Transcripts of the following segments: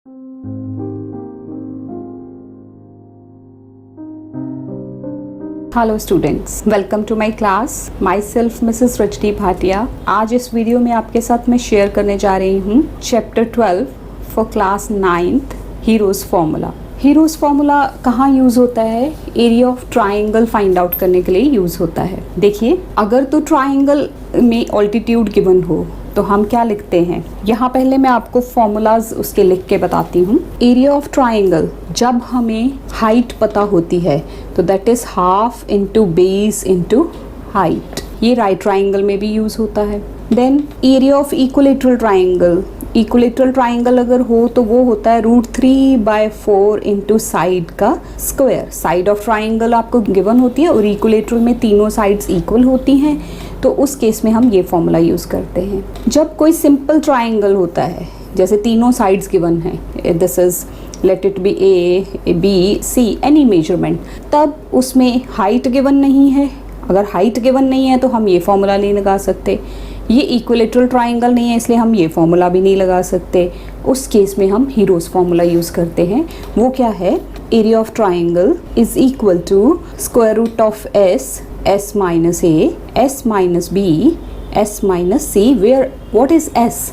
Hello students, welcome to my class. My self Mrs Rajni Bhatia. आज इस video में आपके साथ मैं शेयर करने जा रही हूँ chapter 12 for class 9th, heroes formula. Heroes formula कहाँ यूज होता है? Area of triangle find out करने के लिए यूज होता है। देखिए, अगर तो ट्राइंगल में ऑल्टीट्यूड गिवन हो तो हम क्या लिखते हैं? यहाँ पहले मैं आपको फॉर्मूलाज उसके लिख के बताती हूँ। एरिया ऑफ ट्राइंगल, जब हमें हाइट पता होती है तो that is half into base into height. ये राइट ट्राइंगल में भी यूज होता है। Then area of equilateral triangle, equilateral triangle अगर हो तो वो होता है √3/4 इंटू साइड का स्क्वायर। साइड ऑफ ट्राइंगल आपको गिवन होती है और इक्विलेटरल में तीनों साइड्स इक्वल होती हैं, तो उस केस में हम ये फॉर्मूला यूज करते हैं। जब कोई सिंपल ट्राइंगल होता है, जैसे तीनों साइड्स गिवन हैं, this is let it be A, B, C, any measurement, तब उसमें हाइट गिवन नहीं है। अगर हाइट गिवन नहीं है तो हम ये फॉर्मूला नहीं लगा सकते। ये इक्विलेटरल ट्राइंगल नहीं है, इसलिए हम ये फॉर्मूला भी नहीं लगा सकते। उस केस में हम हीरोज फॉर्मूला यूज करते हैं। वो क्या है? Area of triangle is equal to square root of S minus A, S minus B, S minus C, where what is S?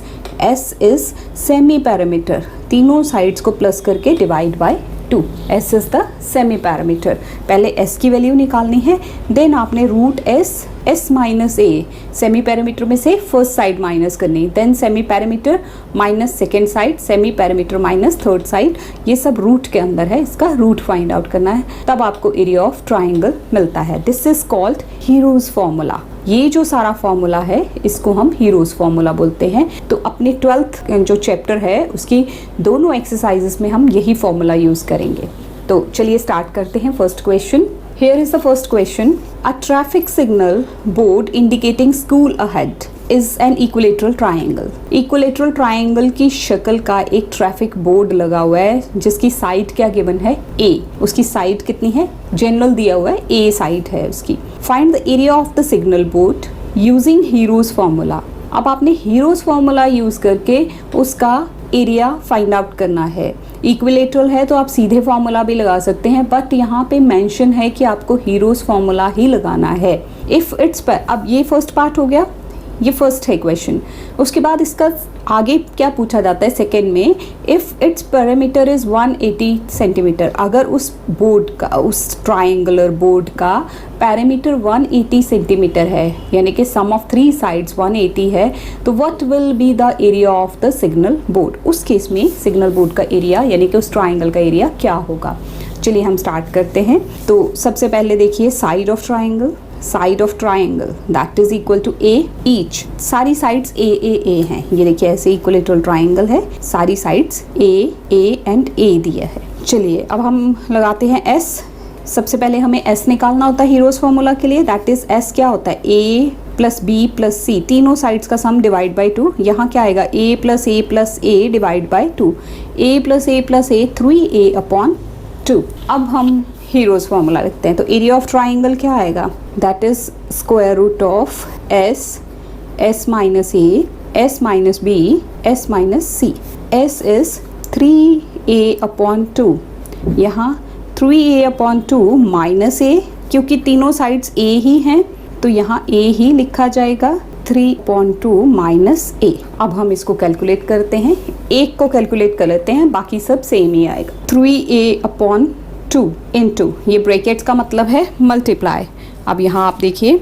S is semi perimeter। तीनों साइड्स को plus करके divide by 2। S is the semi perimeter। पहले S की value निकालनी है, then आपने root S minus A, semi perimeter में से फर्स्ट साइड माइनस करनी, then semi perimeter minus second side, semi perimeter minus third side. ये सब रूट के अंदर है, इसका रूट फाइंड आउट करना है, तब आपको एरिया ऑफ ट्राइंगल मिलता है। This is called heroes formula. ये जो सारा फॉर्मूला है इसको हम हीरोज फॉर्मूला बोलते हैं। तो अपने 12th जो चैप्टर है उसकी दोनों एक्सरसाइजेस में हम यही फॉर्मूला यूज करेंगे। तो चलिए स्टार्ट करते हैं। First question, here is the first question. A traffic signal board indicating school ahead is an equilateral triangle। equilateral triangle की शक्ल का एक ट्रैफिक बोर्ड लगा हुआ है जिसकी साइड क्या गिवन है? A। उसकी साइड कितनी है? जनरल दिया हुआ है, A साइड है उसकी। Find the area of the signal board using Heron's formula. अब आपने हीरोज फॉर्मूला यूज करके उसका एरिया फाइंड आउट करना है। इक्विलेटरल है तो आप सीधे फॉर्मूला भी लगा सकते हैं, बट यहाँ पे मेंशन है कि आपको हीरोज फॉर्मूला ही लगाना है। इफ इट्स पर, अब ये फर्स्ट पार्ट हो गया, ये फर्स्ट है क्वेश्चन। उसके बाद इसका आगे क्या पूछा जाता है सेकेंड में? If it's parameter is 180 centimetre, अगर उस बोर्ड का, उस ट्राइंगुलर बोर्ड का पैरामीटर 180 सेंटीमीटर है, यानी कि सम ऑफ 3 साइड्स 180 है, तो what will be the area of the signal board? उस केस में सिग्नल बोर्ड का एरिया यानी कि उस ट्राइंगल का एरिया क्या होगा? चलिए हम स्टार्ट करते हैं। तो सबसे पहले देखिए side of triangle, side of triangle that is equal to A each. सारी साइड्स A हैं। ये देखिए ऐसे इक्विलेटरल ट्राइंगल है, सारी साइड्स A एंड A दिया है। चलिए अब हम लगाते हैं S। सबसे पहले हमें S निकालना होता है हीरोज फॉर्मूला के लिए। दैट इज S क्या होता है? A plus B plus C, तीनों साइड्स का सम डिवाइड बाई 2। यहाँ क्या आएगा? A plus A divide by 2। A plus A 3A/2। अब हम हीरोज फॉर्मूला लिखते हैं। तो एरिया ऑफ ट्राइंगल क्या आएगा? That is square root of S minus A, S minus B, S minus C। S is 3A/2। यहाँ 3A/2 minus A, क्योंकि तीनों साइड्स A ही हैं तो यहाँ A ही लिखा जाएगा, 3/2 माइनस A। अब हम इसको कैलकुलेट करते हैं, एक को कैलकुलेट कर लेते हैं, बाकी सब सेम ही आएगा। 3A/2 इंटू, ये ब्रैकेट्स का मतलब है मल्टीप्लाई। अब यहाँ आप देखिए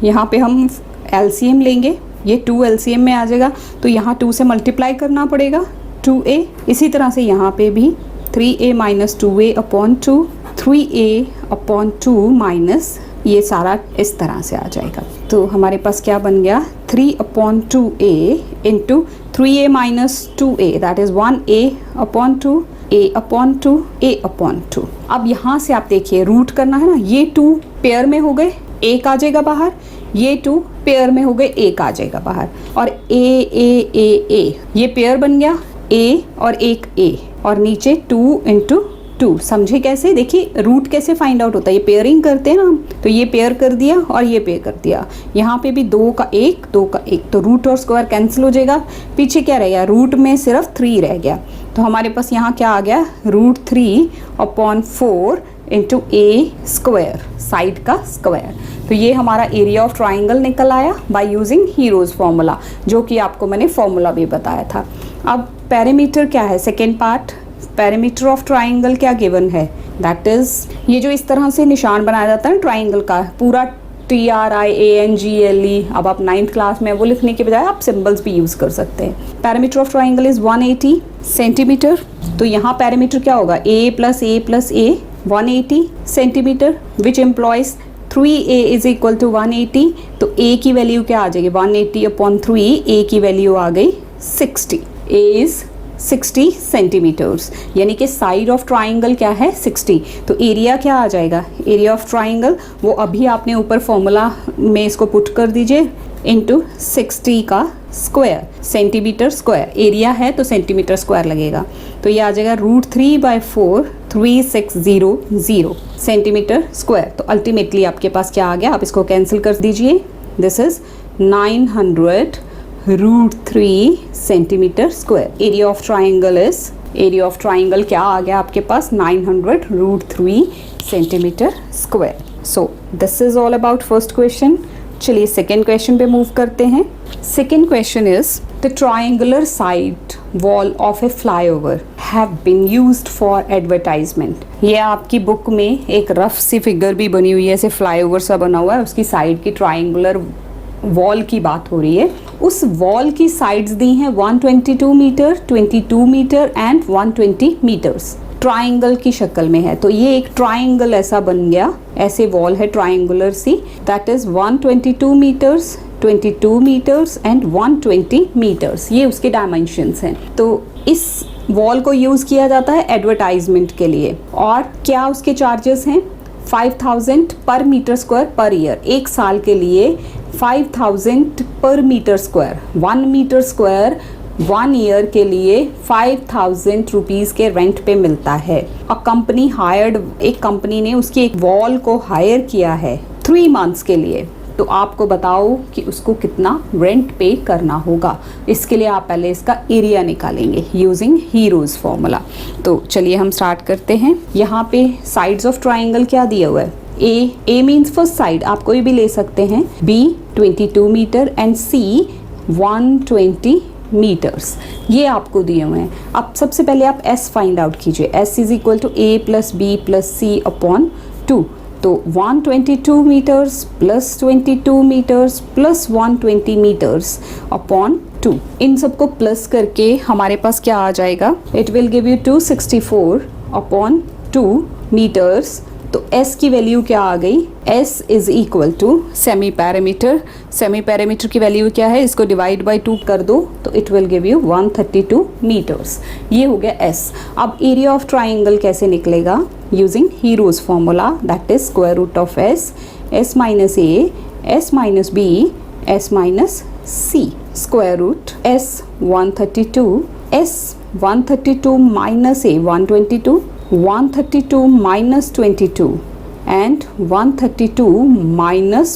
यहाँ पे हम LCM लेंगे, ये 2 LCM में आ जाएगा, तो यहाँ 2 से मल्टीप्लाई करना पड़ेगा, 2A। इसी तरह से यहाँ पे भी 3A minus 2A/2, 3A/2 minus, ये सारा इस तरह से आ जाएगा। तो हमारे पास क्या बन गया? 3/2A into 3A minus 2A that is 1A/2, A/2। अब यहाँ से आप देखिए रूट करना है ना, ये 2 पेयर में हो गए, एक आ जाएगा बाहर, ये 2 पेयर में हो गए, एक आ जाएगा बाहर, और A ये पेयर बन गया, A और एक A, और नीचे 2 इंटू 2। समझे कैसे? देखिए रूट कैसे फाइंड आउट होता है, ये पेयरिंग करते हैं ना हम, तो ये पेयर कर दिया और ये पेयर कर दिया। यहाँ पे भी 2 का 1, 2 का 1, तो रूट और स्क्वायर कैंसिल हो जाएगा, पीछे क्या रह गया? रूट में सिर्फ 3 रह गया। तो हमारे पास यहाँ क्या आ गया, √3/4 इंटू ए स्क्वायर, साइड का स्क्वायर। तो ये हमारा एरिया ऑफ ट्राइंगल निकल आया बाय यूजिंग हीरोज फॉर्मूला, जो कि आपको मैंने फॉर्मूला भी बताया था। अब पेरीमीटर क्या है, second part, perimeter of triangle क्या गिवन है, दैट इज ये जो इस तरह से निशान बनाया जाता है ट्राइंगल का, पूरा TRIANGLE। अब आप 9th क्लास में वो लिखने के बजाय आप सिंबल्स भी यूज कर सकते हैं। Perimeter of triangle is 180 centimetre. तो यहाँ पेरीमीटर क्या होगा, A + A + A 180 centimetre, which implies 3A is equal to 180। तो A की वैल्यू क्या आ जाएगी, 180/3, A की वैल्यू आ गई 60। A इज 60 सेंटीमीटर्स, यानी कि साइड ऑफ ट्राइंगल क्या है 60। तो एरिया क्या आ जाएगा, एरिया ऑफ ट्राइंगल वो अभी आपने ऊपर फॉर्मूला में इसको पुट कर दीजिए, इंटू 60 का स्क्वायर, सेंटीमीटर स्क्वायर, एरिया है तो सेंटीमीटर स्क्वायर लगेगा। तो ये आ जाएगा √3/4 3600 सेंटीमीटर स्क्वायर। तो अल्टीमेटली आपके पास क्या आ गया, आप इसको कैंसिल कर दीजिए, this is 900 √3 centimetre square. Area of triangle is, area of triangle क्या आ गया आपके पास, 900 √3 centimetre square. So this is all about first question. चलिए सेकेंड क्वेश्चन पे मूव करते हैं। Second question is the triangular side wall of a flyover have been used for advertisement. ये आपकी बुक में एक रफ सी फिगर भी बनी हुई है, ऐसे फ्लाईओवर सा बना हुआ है, उसकी साइड की ट्राइंगुलर वॉल की बात हो रही है। उस वॉल की साइड्स दी हैं 122 metre, 22 metre and 120 metres, triangle की शक्ल में है। तो ये एक ट्राइंगल ऐसा बन गया, ऐसे वॉल है ट्राइंगुलर सी, that is 122 metres, 22 metres and 120 metres, ये उसके डायमेंशंस हैं। तो इस वॉल को यूज़ किया जाता है एडवर्टाइजमेंट के लिए। और क्या उसके चार्जेस हैं, 5000 पर मीटर स्क्वायर पर ईयर, एक साल के लिए 5000 पर metre square, 1 metre square 1 year के लिए 5000 रुपीज़ के रेंट पे मिलता है। अ कंपनी हायर्ड, एक कंपनी ने उसकी एक वॉल को हायर किया है 3 मंथ्स के लिए। तो आपको बताओ कि उसको कितना रेंट पे करना होगा। इसके लिए आप पहले इसका एरिया निकालेंगे यूजिंग हीरोज फॉर्मूला। तो चलिए हम स्टार्ट करते हैं। यहाँ पे साइड्स ऑफ ट्राइंगल क्या दिया हुआ है, ए मीन्स फर्स्ट साइड, आप कोई भी ले सकते हैं, B 22 metre and C 120 metres, ये आपको दिए हुए हैं। अब सबसे पहले आप S फाइंड आउट कीजिए, S is equal to A + B + C/2। तो 122 metres plus 22 metres plus 120 metres upon 2, इन सबको प्लस करके हमारे पास क्या आ जाएगा, it will give you 264/2 metres. तो S की वैल्यू क्या आ गई, S is equal to semi perimeter, semi perimeter की वैल्यू क्या है, इसको डिवाइड बाय 2 कर दो तो it will give you 132 metres, ये हो गया S। अब एरिया ऑफ ट्राइंगल कैसे निकलेगा, using Heron's formula, that is square root of S, S - A, S - B, S - C, square root S 132, S 132 - A 122, 132 - 22 and 132 -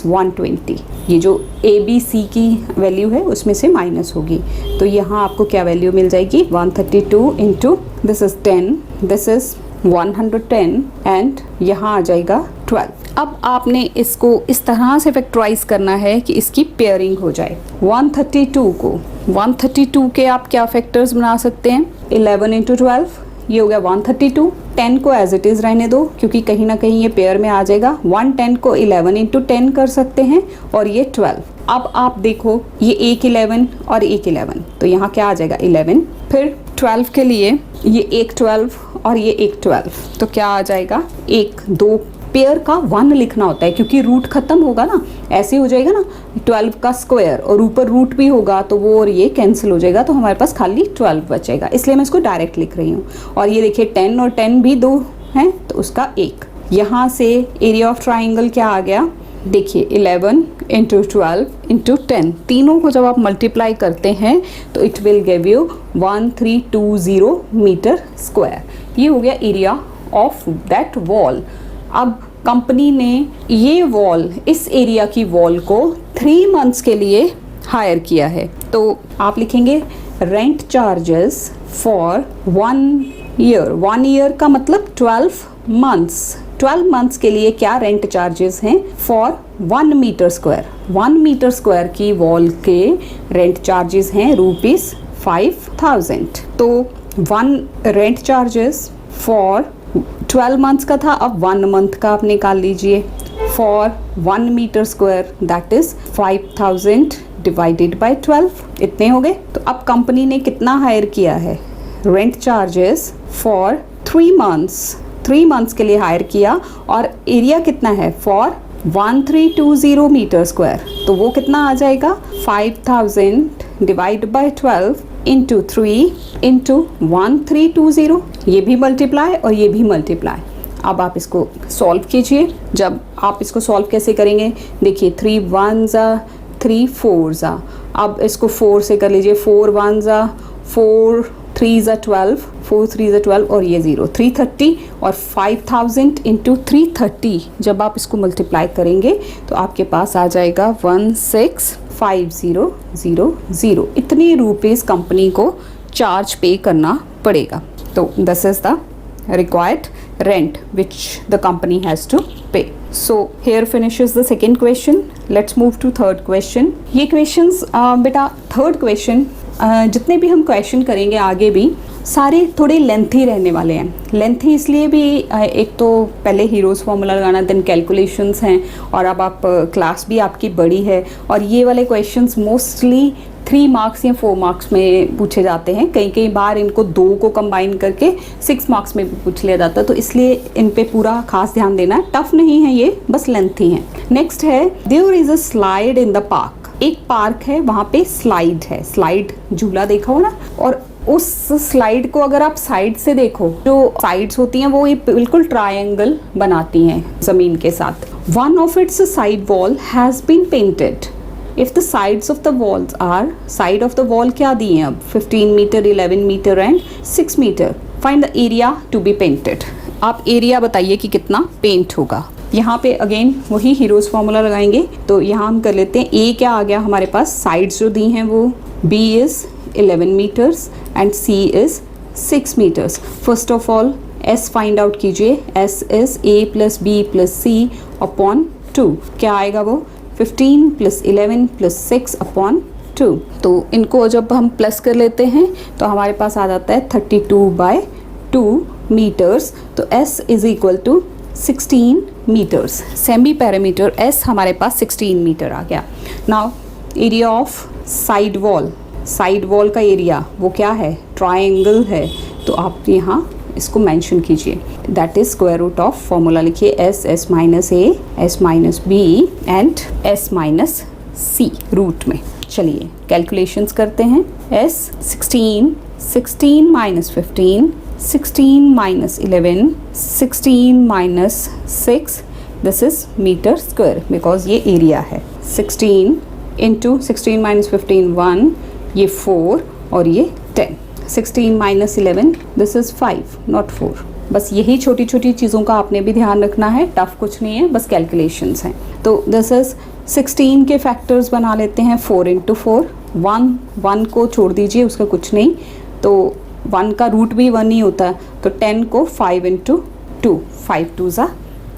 120, ये जो ABC की value है उसमें से माइनस होगी। तो यहाँ आपको क्या वैल्यू मिल जाएगी, 132 into this is 10, this is 110 and यहाँ आ जाएगा 12। अब आपने इसको इस तरह से फैक्टराइज करना है कि इसकी पेयरिंग हो जाए। 132 के आप क्या फैक्टर्स बना सकते हैं, 11 इंटू 12, ये हो गया 132। 10 को एज इट इज़ रहने दो क्योंकि कहीं ना कहीं ये पेयर में आ जाएगा। 110 को 11 इंटू 10 कर सकते हैं और ये 12। अब आप देखो ये एक 11 और एक 11, तो यहाँ क्या आ जाएगा 11। फिर 12 के लिए ये एक 12 और ये एक 12, तो क्या आ जाएगा, एक 2 पेयर का 1 लिखना होता है क्योंकि रूट खत्म होगा ना, ऐसे हो जाएगा ना 12 का स्क्वायर और ऊपर रूट भी होगा तो वो और ये कैंसिल हो जाएगा, तो हमारे पास खाली 12 बचेगा, इसलिए मैं इसको डायरेक्ट लिख रही हूँ। और ये देखिए 10 और 10 भी 2 हैं तो उसका 1। यहाँ से एरिया ऑफ ट्राइंगल क्या आ गया, देखिए 11 इंटू 12 इंटू 10, तीनों को जब आप मल्टीप्लाई करते हैं तो it will give you 1320 metre square. ये हो गया एरिया ऑफ दैट वॉल। अब कंपनी ने ये वॉल, इस एरिया की वॉल को 3 मंथ्स के लिए हायर किया है, तो आप लिखेंगे rent charges for 1 year. 1 year का मतलब 12 मंथ्स। 12 मंथ्स के लिए क्या रेंट चार्जेस हैं for 1 metre square. 1 metre square की वॉल के रेंट चार्जेस हैं ₹5000। तो 1 रेंट चार्जेस फॉर 12 मंथ्स का था, अब 1 मंथ का आप निकाल लीजिए। For 1 metre square that is 5000 divided by 12, इतने हो गए। तो अब कंपनी ने कितना हायर किया है, rent charges for 3 months, 3 months के लिए हायर किया, और एरिया कितना है फॉर 1320 मीटर स्क्वायर। तो वो कितना आ जाएगा, 5000 डिवाइड बाय 12 इंटू 3 इंटू 1320, ये भी मल्टीप्लाई और ये भी मल्टीप्लाई। अब आप इसको सॉल्व कीजिए। जब आप इसको सॉल्व कैसे करेंगे, देखिए 3 1 3 4 अब इसको 4 से कर लीजिए। 4 1 4 3 12, 4 3 12 और ये 0, 330 और 5000 इंटू 330 जब आप इसको मल्टीप्लाई करेंगे तो आपके पास आ जाएगा 165000। इतने रुपीज़ कंपनी को चार्ज पे करना पड़ेगा। तो this is the required rent which the company has to pay. So here finishes the second question. Let's move to third question. ये questions बेटा third question जितने भी हम क्वेश्चन करेंगे आगे भी सारे थोड़े लेंथी रहने वाले हैं। लेंथी इसलिए भी एक तो पहले हीरोज़ फार्मूला लगाना, देन कैलकुलेशंस हैं, और अब आप क्लास भी आपकी बड़ी है, और ये वाले क्वेश्चंस मोस्टली 3 मार्क्स या 4 मार्क्स में पूछे जाते हैं। कई बार इनको 2 को कंबाइन करके 6 मार्क्स में भी पूछ लिया जाता है, तो इसलिए इन पे पूरा खास ध्यान देना है। टफ नहीं है ये, बस लेंथी है। नेक्स्ट है, there is a slide in the park. एक पार्क है, वहाँ पे स्लाइड है, स्लाइड झूला देखा हो ना, और उस स्लाइड को अगर आप साइड से देखो, जो साइड्स होती हैं वो ये बिल्कुल ट्रायंगल बनाती हैं जमीन के साथ। One of its side wall has been painted if the sides of the walls are, side of the wall क्या दी है अब, 15 metre, 11 metre and 6 metre. Find the area to be painted. आप एरिया बताइए कि कितना पेंट होगा। यहाँ पे अगेन वही हीरोज़ फार्मूला लगाएंगे। तो यहाँ हम कर लेते हैं, ए क्या आ गया हमारे पास, साइड्स जो दी हैं वो, B is 11 metres and C is 6 metres. First of all S find out कीजिए। S is A plus B plus C upon 2। क्या आएगा वो, 15 प्लस 11 प्लस 6 अपॉन 2। तो इनको जब हम प्लस कर लेते हैं तो हमारे पास आ जाता है 32/2 मीटर्स। तो S is equal to 16 metres. Semi perimeter S हमारे पास 16 मीटर आ गया। Now area of side wall, side wall का एरिया वो क्या है, ट्रायंगल है, तो आप यहाँ इसको मेंशन कीजिए। That is square root of, formula लिखिए, S minus A, S minus B and S minus C root में। चलिए कैलकुलेशंस करते हैं। S 16, 16 minus 15, 16 minus 11, 16 minus 6, this is metre square because ये एरिया है। 16 इंटू 16 माइनस 15 1, ये 4 और ये 10। 16 माइनस 11, दिस इज़ 5 नॉट 4। बस यही छोटी छोटी चीज़ों का आपने भी ध्यान रखना है, टफ कुछ नहीं है, बस कैलकुलेशंस हैं। तो दिस इज़ 16 के फैक्टर्स बना लेते हैं, 4 इंटू 4, 1 को छोड़ दीजिए, उसका कुछ नहीं, तो 1 का रूट भी 1 ही होता है। तो 10 को 5 इंटू 2, 5 2 ज़ा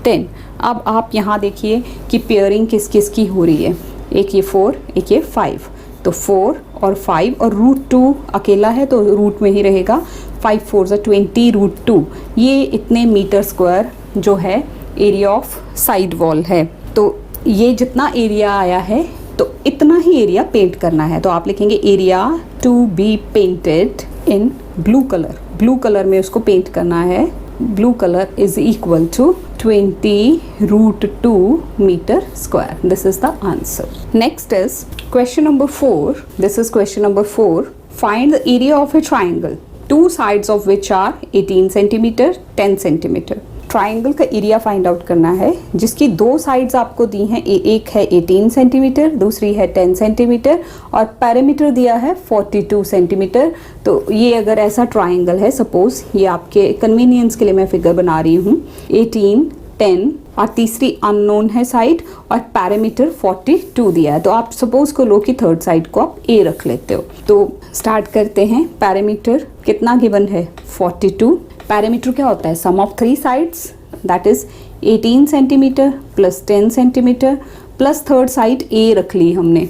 10। अब आप यहाँ देखिए कि पेयरिंग किस किस की हो रही है, एक ये 4, एक ये 5, तो 4 और 5 और रूट 2 अकेला है तो रूट में ही रहेगा। 5 4 ज़ा 20 रूट 2, ये इतने मीटर स्क्वायर जो है एरिया ऑफ साइड वॉल है। तो ये जितना एरिया आया है तो इतना ही एरिया पेंट करना है। तो आप लिखेंगे area to be painted in blue colour, blue colour में उसको पेंट करना है। Blue colour is equal to 20 root 2 metre square. This is the answer. Next is question number 4. This is question number 4. Find the area of a triangle, two sides of which are 18 centimeter, 10 centimeter. Triangle का area find out करना है जिसकी 2 sides आपको दी हैं, एक है 18 centimetre, दूसरी है 10 सेंटीमीटर और पैरामीटर दिया है 42 सेंटीमीटर। तो ये अगर ऐसा ट्राइंगल है, सपोज ये आपके कन्वीनियंस के लिए मैं फिगर बना रही हूँ, 18 10 और तीसरी अननोन है साइड और पैरामीटर 42 दिया है। तो आप सपोज को लो कि थर्ड साइड को आप ए रख लेते हो। तो स्टार्ट करते हैं। पैरामीटर कितना गिवन है 42। पैरामीटर क्या होता है sum of three sides that is 18 centimetre plus 10 centimetre plus third side A रख ली हमने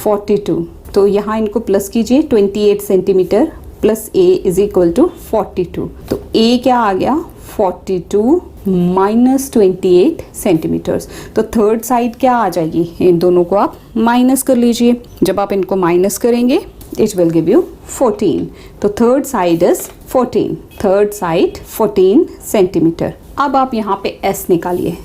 42। तो यहाँ इनको प्लस कीजिए 28 centimetre plus A is equal to 42। तो ए क्या आ गया 42 माइनस 28 सेंटीमीटर्स। तो थर्ड साइड क्या आ जाएगी, इन दोनों को आप माइनस कर लीजिए। जब आप इनको माइनस करेंगे इट विल गिव यू 14। तो third side is 14, third side 14 centimetre. अब आप यहाँ पे s निकालिए।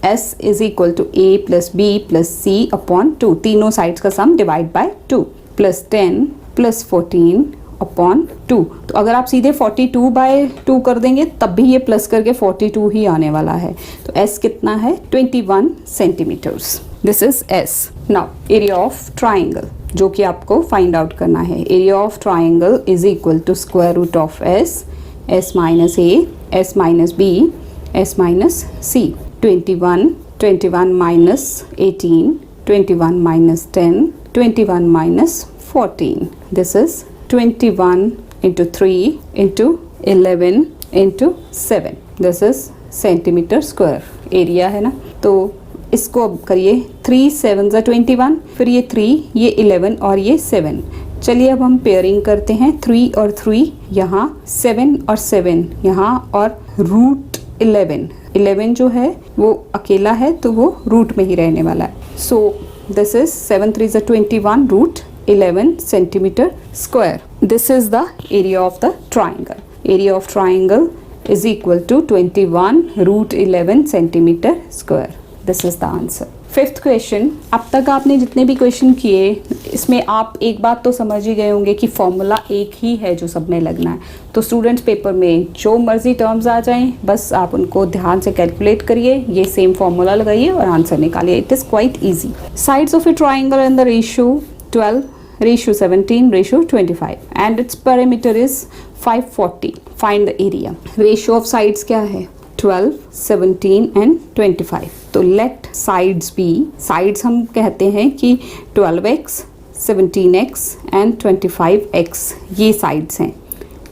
s is equal to a plus B plus C upon 2, तीनों साइड्स का sum divide by 2 plus 10 plus 14 upon 2। तो अगर आप सीधे 42 बाय 2 कर देंगे तब भी ये प्लस करके 42 ही आने वाला है। तो s कितना है 21 centimetres. This is s। Now area of triangle जो कि आपको फाइंड आउट करना है। Area of triangle is equal to square root of s minus a, s minus b, s minus c। 21 minus 18, 21 minus 10, 21 minus 14। This is 21 into 3 into 11 into 7। This is centimetre square area है ना। तो इसको अब करिए 3 7 21, फिर ये 3, ये 11 और ये 7। चलिए अब हम पेयरिंग करते हैं 3 और 3 यहाँ, 7 और 7 यहाँ और रूट 11 जो है वो अकेला है तो वो रूट में ही रहने वाला है। So this is 7 3 21 root 11 centimeter square. This is the area of the triangle. Area of triangle is equal to 21 root 11 centimeter square. This is the answer. Fifth question. अब तक आपने जितने भी क्वेश्चन किए इसमें आप एक बात तो समझ ही गए होंगे कि फॉर्मूला एक ही है जो सब में लगना है। तो स्टूडेंट्स पेपर में जो मर्जी टर्म्स आ जाएं बस आप उनको ध्यान से कैलकुलेट करिए, ये सेम फॉर्मूला लगाइए और आंसर निकालिए। It is quite easy. Sides of A triangle and the ratio 12, ratio 17, ratio 25 and its perimeter is 540. Find the area. Ratio of sides क्या है 12, 17 and 25. तो let sides be, sides हम कहते हैं कि 12x, 17x and 25x ये sides हैं।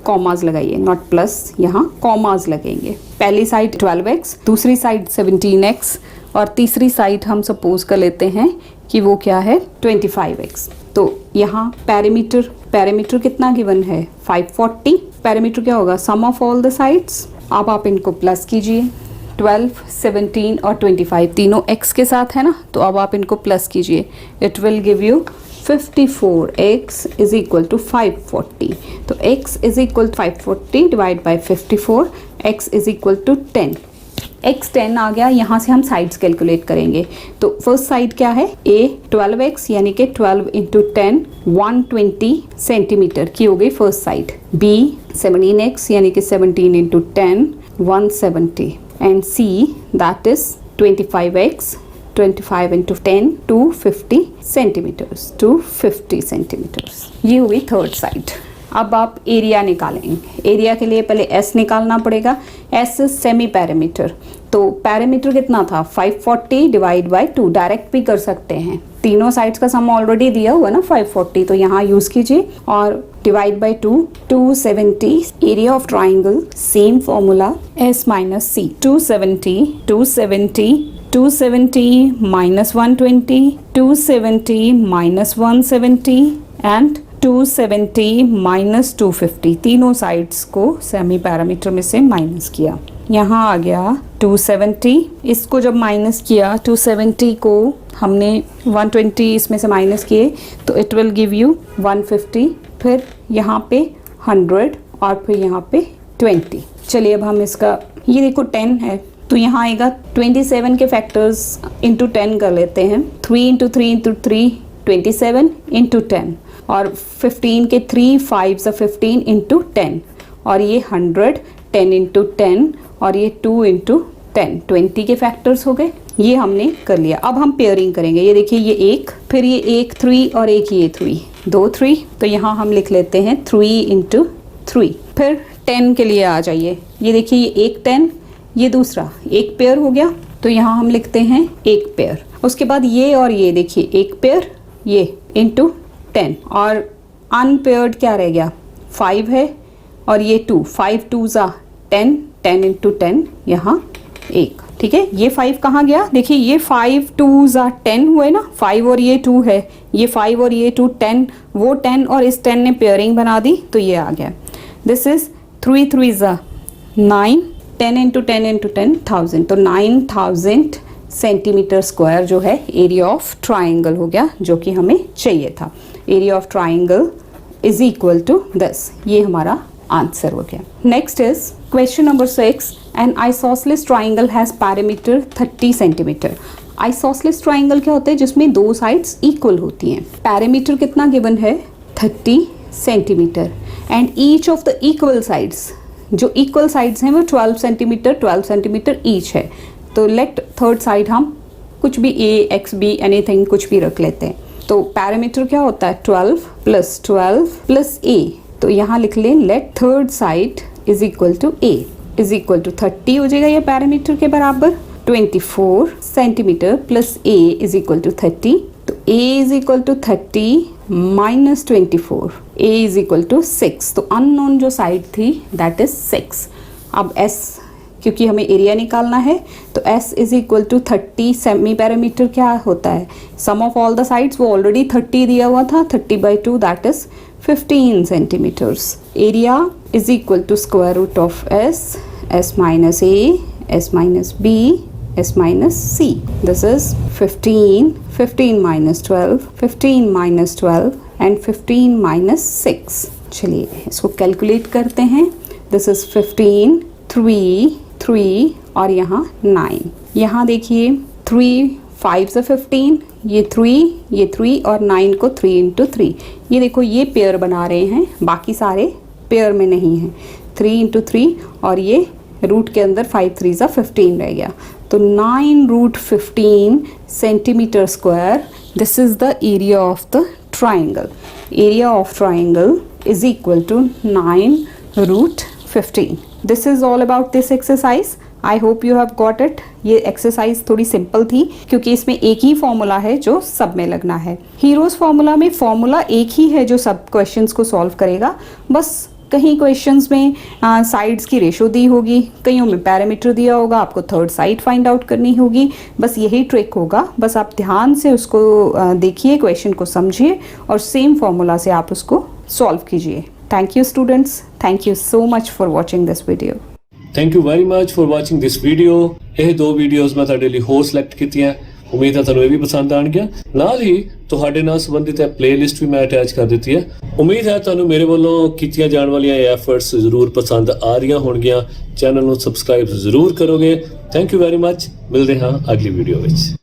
Commas लगाइए, नॉट प्लस, यहाँ कॉमाज लगेंगे। पहली साइड 12x, दूसरी साइड 17x और तीसरी साइड हम सपोज कर लेते हैं कि वो क्या है 25x। तो यहाँ पैरामीटर कितना गिवन है 540। पैरामीटर क्या होगा सम ऑफ ऑल द साइड्स। अब आप इनको प्लस कीजिए 12, 17 और 25 तीनों x के साथ है ना, तो अब आप इनको प्लस कीजिए। It will give you 54x is equal to 540। तो x is equal 540 divide by 54, x is equal to 10। x 10 आ गया। यहाँ से हम साइड्स कैलकुलेट करेंगे। तो फर्स्ट साइड क्या है a 12x यानी कि 12 इंटू 10 120 सेंटीमीटर की हो गई फर्स्ट साइड। b 17x यानी कि 17 into 10 170 and c that is 25x 25 into 10 250 centimetres 250 centimetres. ये हुई थर्ड साइड। अब आप एरिया निकालेंगे। एरिया के लिए पहले s निकालना पड़ेगा। s semi parameter. तो पैरामीटर कितना था 540 डिवाइड बाई 2, डायरेक्ट भी कर सकते हैं। तीनों साइड्स का सम ऑलरेडी दिया हुआ ना 540, तो यहाँ यूज कीजिए और divide by 2 270। Area of triangle same formula s minus C 270 minus 120 270 minus 170 and 270 minus 250। तीनों साइड्स को सेमी पैरामीटर में से माइनस किया। यहाँ आ गया 270। इसको जब माइनस किया 270 को हमने 120 इसमें से माइनस किए तो इट विल गिव यू 150। फिर यहाँ पे 100 और फिर यहाँ पे 20। चलिए अब हम इसका ये देखो 10 है तो यहाँ आएगा 27 के फैक्टर्स इंटू 10 कर लेते हैं। 3 इंटू 3 इंटू 3 27 इंटू 10 और 15 के 3 5 15 इंटू 10 और ये 100 10 इंटू 10 और ये 2 इंटू 10 20 के फैक्टर्स हो गए। ये हमने कर लिया। अब हम पेयरिंग करेंगे। ये देखिए ये एक, फिर ये एक 3 और एक ये 3, 2 3। तो यहाँ हम लिख लेते हैं 3 इंटू 3। फिर 10 के लिए आ जाइए। ये देखिए ये एक 10, ये दूसरा एक पेयर हो गया तो यहाँ हम लिखते हैं एक पेयर। उसके बाद ये और ये देखिए, एक पेयर ये इंटू 10, और अनपेयर्ड क्या रह गया 5 है और ये 2, 5 2 ज़ा 10, 10 इंटू 10 यहाँ 1, ठीक है। ये 5 कहाँ गया, देखिए ये 5 2 ज़ा 10 हुए ना, 5 और ये 2 है, ये 5 और ये 2 10, वो 10 और इस 10 ने पेयरिंग बना दी तो ये आ गया। दिस इज 3 3 ज़ा 9, 10 इंटू 10 इंटू 10 1000, तो 9000 सेंटीमीटर स्क्वायर जो है एरिया ऑफ ट्राइंगल हो गया, जो कि हमें चाहिए था। Area of triangle is equal to this, ये हमारा आंसर हो गया। Next is question number 6, an isosceles triangle has perimeter 30 centimetre. Isosceles triangle क्या होता है, जिसमें दो साइड्स इक्वल होती हैं। पैरामीटर कितना गिवन है 30 centimetre, and each of the equal sides, जो इक्वल साइड्स हैं वो 12 सेंटीमीटर ईच है। तो लेट थर्ड साइड हम कुछ भी a, x, b एनीथिंग कुछ भी रख लेते हैं। तो पैरामीटर क्या होता है 12 प्लस a, तो यहाँ लिख लें let third side is equal to a is equal to 30 हो जाएगा ये पैरामीटर के बराबर। 24 centimetre plus a is equal to 30, तो a is equal to 30 minus 24, a is equal to 6, तो अननोन जो साइड थी दैट इज 6। अब s, क्योंकि हमें एरिया निकालना है तो s is equal to 30, semi perimeter क्या होता है sum of all the sides, वो ऑलरेडी 30 दिया हुआ था, 30/2 that is 15 centimetres. Area is equal to square root of s minus a, s minus b, s minus c। This is 15 minus 12, 15 minus 12 and 15 minus 6। चलिए इसको calculate करते हैं। This is 15, 3 और यहाँ 9। यहाँ देखिए 3 5 से 15, ये 3 और 9 को 3 इंटू 3, ये देखो ये पेयर बना रहे हैं, बाकी सारे पेयर में नहीं हैं। 3 इंटू 3 और ये रूट के अंदर 5 3 सा 15 रह गया, तो 9 root 15 centimetre square. This is the area of the triangle. Area of triangle is equal to 9 root 15। This is all about this exercise. I hope you have got it. ये exercise थोड़ी simple थी क्योंकि इसमें एक ही formula है जो सब में लगना है। हीरोज फॉर्मूला में फॉर्मूला एक ही है जो सब क्वेश्चंस को सॉल्व करेगा, बस कहीं क्वेश्चंस में साइड्स की रेशो दी होगी, कईयों में पैरामीटर दिया होगा, आपको थर्ड साइड फाइंड आउट करनी होगी, बस यही ट्रिक होगा। बस आप ध्यान से उसको देखिए, क्वेश्चन को समझिए और सेम फॉर्मूला से आप उसको सॉल्व कीजिए। Thank you students. Thank you so much for watching this video. Thank you very much for watching this video. ਇਹ ਦੋ ਵੀਡੀਓਜ਼ ਮੈਂ ਤੁਹਾਡੇ ਲਈ ਹੋਰ ਸਿਲੈਕਟ ਕੀਤੀਆਂ, ਉਮੀਦ ਹੈ ਤੁਹਾਨੂੰ ਇਹ ਵੀ ਪਸੰਦ ਆਣਗੀਆਂ। ਨਾਲ ਹੀ ਤੁਹਾਡੇ ਨਾਲ ਸੰਬੰਧਿਤ ਹੈ ਪਲੇਲਿਸਟ ਵੀ ਮੈਂ ਅਟੈਚ ਕਰ ਦਿੱਤੀ ਹੈ। ਉਮੀਦ ਹੈ ਤੁਹਾਨੂੰ ਮੇਰੇ ਵੱਲੋਂ ਕੀਤੀਆਂ ਜਾਣ ਵਾਲੀਆਂ ਐਫਰਟਸ ਜ਼ਰੂਰ ਪਸੰਦ ਆ ਰਹੀਆਂ ਹੋਣਗੀਆਂ। ਚੈਨਲ ਨੂੰ ਸਬਸਕ੍ਰਾਈਬ ਜ਼ਰੂਰ ਕਰੋਗੇ। Thank you very much. ਮਿਲਦੇ ਹਾਂ ਅਗਲੀ ਵੀਡੀਓ ਵਿੱਚ।